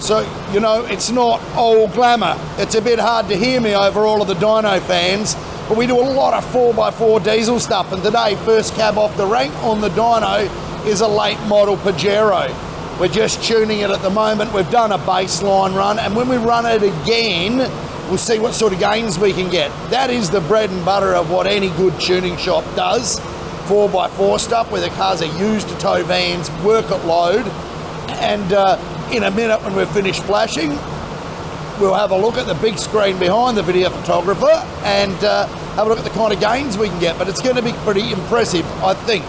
So, you know, it's not all glamour. It's a bit hard to hear me over all of the dyno fans, but we do a lot of 4x4 diesel stuff, and today, first cab off the rank on the dyno is a late model Pajero. We're just tuning it at the moment. We've done a baseline run, and when we run it again, we'll see what sort of gains we can get. That is the bread and butter of what any good tuning shop does. 4x4 stuff where the cars are used to tow vans, work at load, and in a minute when we're finished flashing, we'll have a look at the big screen behind the video photographer and have a look at the kind of gains we can get, but it's going to be pretty impressive, I think.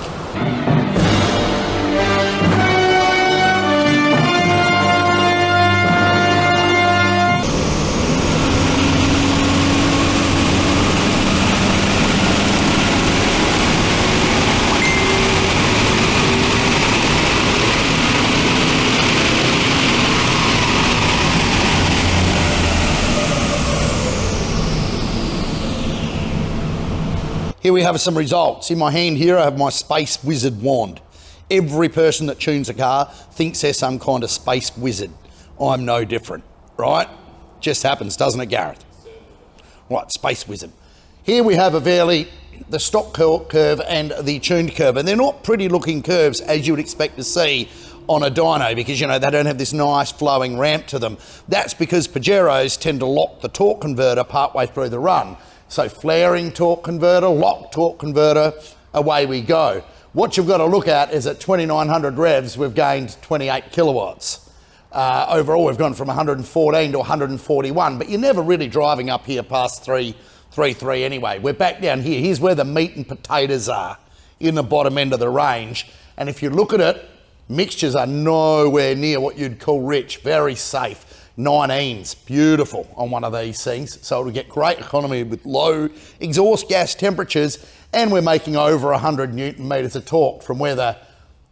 Here we have some results. In my hand here, I have my Space Wizard wand. Every person that tunes a car thinks they're some kind of space wizard. I'm no different, right? Just happens, doesn't it, Gareth? Right, Space Wizard. Here we have the stock curve and the tuned curve, and they're not pretty looking curves as you would expect to see on a dyno because, you know, they don't have this nice flowing ramp to them. That's because Pajeros tend to lock the torque converter partway through the run. So flaring torque converter, locked torque converter, away we go. What you've got to look at is at 2,900 revs, we've gained 28 kilowatts. Overall, we've gone from 114 to 141, but you're never really driving up here past 3.3 anyway. We're back down here. Here's where the meat and potatoes are, in the bottom end of the range. And if you look at it, mixtures are nowhere near what you'd call rich, very safe. 19s, beautiful on one of these things. So it'll get great economy with low exhaust gas temperatures, and we're making over 100 Newton meters of torque from where the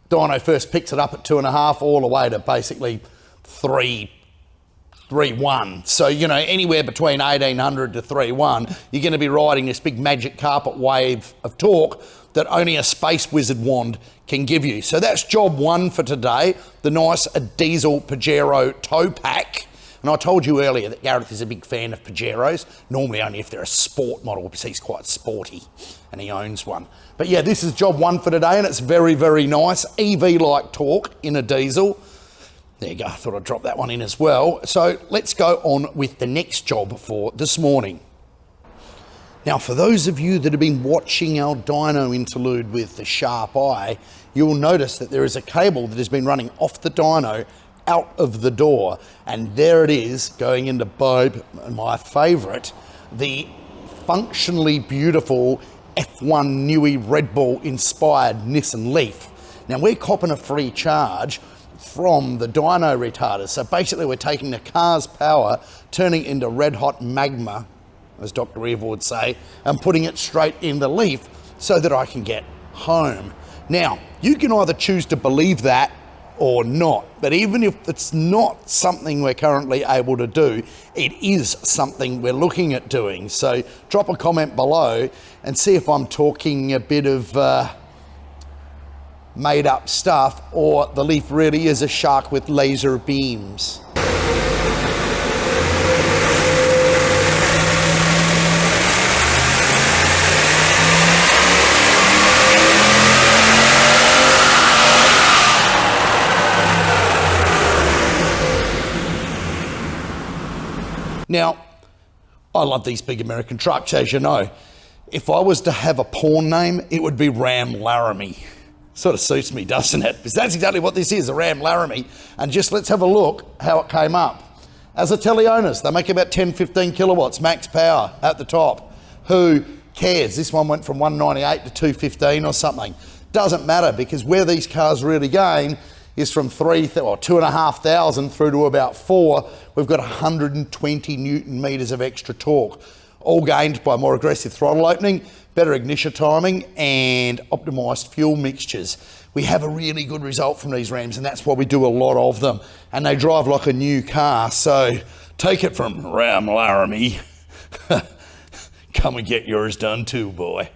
dyno first picks it up at 2.5 all the way to basically 3.1. So, you know, anywhere between 1,800 to 3.1, you're going to be riding this big magic carpet wave of torque that only a Space Wizard wand can give you. So that's job one for today, the nice diesel Pajero tow pack. And I told you earlier that Gareth is a big fan of Pajeros, normally only if they're a sport model, because he's quite sporty and he owns one. But yeah, this is job one for today, and it's very, very nice. EV-like torque in a diesel. There you go, I thought I'd drop that one in as well. So let's go on with the next job for this morning. Now, for those of you that have been watching our dyno interlude with the sharp eye, you'll notice that there is a cable that has been running off the dyno out of the door, and there it is going into my favourite, the functionally beautiful F1 Newy Red Bull inspired Nissan Leaf. Now we're copping a free charge from the dyno retarders, so basically we're taking the car's power, turning it into red hot magma, as Dr. Eva would say, and putting it straight in the Leaf so that I can get home. Now, you can either choose to believe that or not, but even if it's not something we're currently able to do, it is something we're looking at doing. So drop a comment below and see if I'm talking a bit of made up stuff, or the Leaf really is a shark with laser beams. Now, I love these big American trucks, as you know. If I was to have a porn name, it would be Ram Laramie. Sort of suits me, doesn't it? Because that's exactly what this is, a Ram Laramie. And just let's have a look how it came up. As a Teleonis, they make about 10-15 kilowatts max power at the top. Who cares? This one went from 198 to 215 or something. Doesn't matter, because where these cars really gain is from 2,500 through to about 4. We've got 120 Newton meters of extra torque, all gained by more aggressive throttle opening, better ignition timing, and optimized fuel mixtures. We have a really good result from these Rams, and that's why we do a lot of them. And they drive like a new car, so take it from Ram Laramie. Come and get yours done too, boy.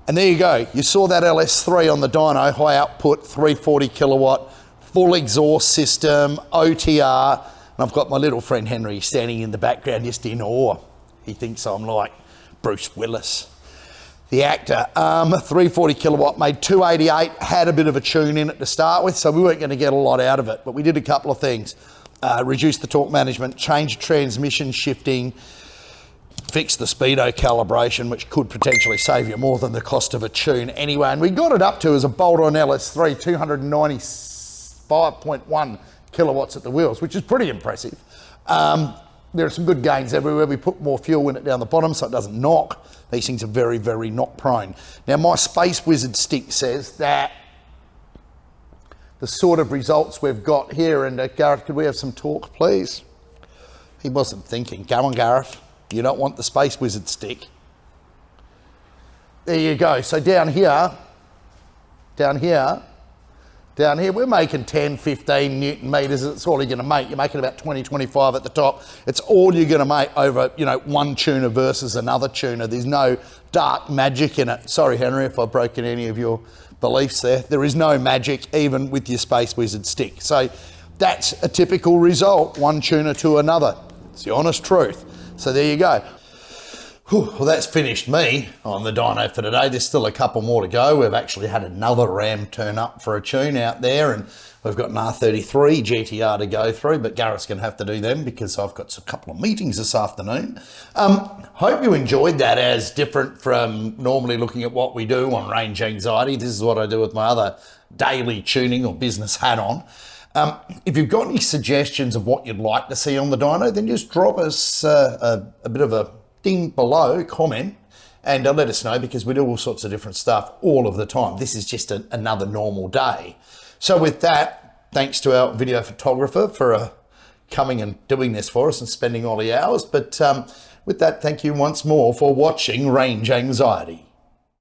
And there you go. You saw that LS3 on the dyno, high output, 340 kilowatt, full exhaust system, OTR. And I've got my little friend Henry standing in the background just in awe. He thinks I'm like Bruce Willis, the actor. 340 kilowatt, made 288, had a bit of a tune in it to start with, so we weren't going to get a lot out of it. But we did a couple of things. Reduce the torque management, change transmission shifting, fix the speedo calibration, which could potentially save you more than the cost of a tune anyway. And we got it up to, as a bolt-on LS3, 295.1 kilowatts at the wheels, which is pretty impressive. There are some good gains everywhere. We put more fuel in it down the bottom so it doesn't knock. These things are very, very knock prone. Now, my Space Wizard stick says that the sort of results we've got here, and Gareth, could we have some torque, please? He wasn't thinking. Go on, Gareth. You don't want the Space Wizard stick. There you go. So down here, we're making 10, 15 Newton meters. It's all you're going to make. You're making about 20, 25 at the top. It's all you're going to make over, you know, one tuner versus another tuner. There's no dark magic in it. Sorry, Henry, if I've broken any of your beliefs there. There is no magic even with your Space Wizard stick. So that's a typical result, one tuner to another. It's the honest truth. So there you go. Whew, well, that's finished me on the dyno for today. There's still a couple more to go. We've actually had another Ram turn up for a tune out there, and we've got an R33 GTR to go through, but Gareth's going to have to do them because I've got a couple of meetings this afternoon. Hope you enjoyed that, as different from normally looking at what we do on Range Anxiety. This is what I do with my other daily tuning or business hat on. If you've got any suggestions of what you'd like to see on the dyno, then just drop us a bit of a ding below, comment, and let us know, because we do all sorts of different stuff all of the time. This is just another normal day. So with that, thanks to our video photographer for coming and doing this for us and spending all the hours. But with that, thank you once more for watching Range Anxiety.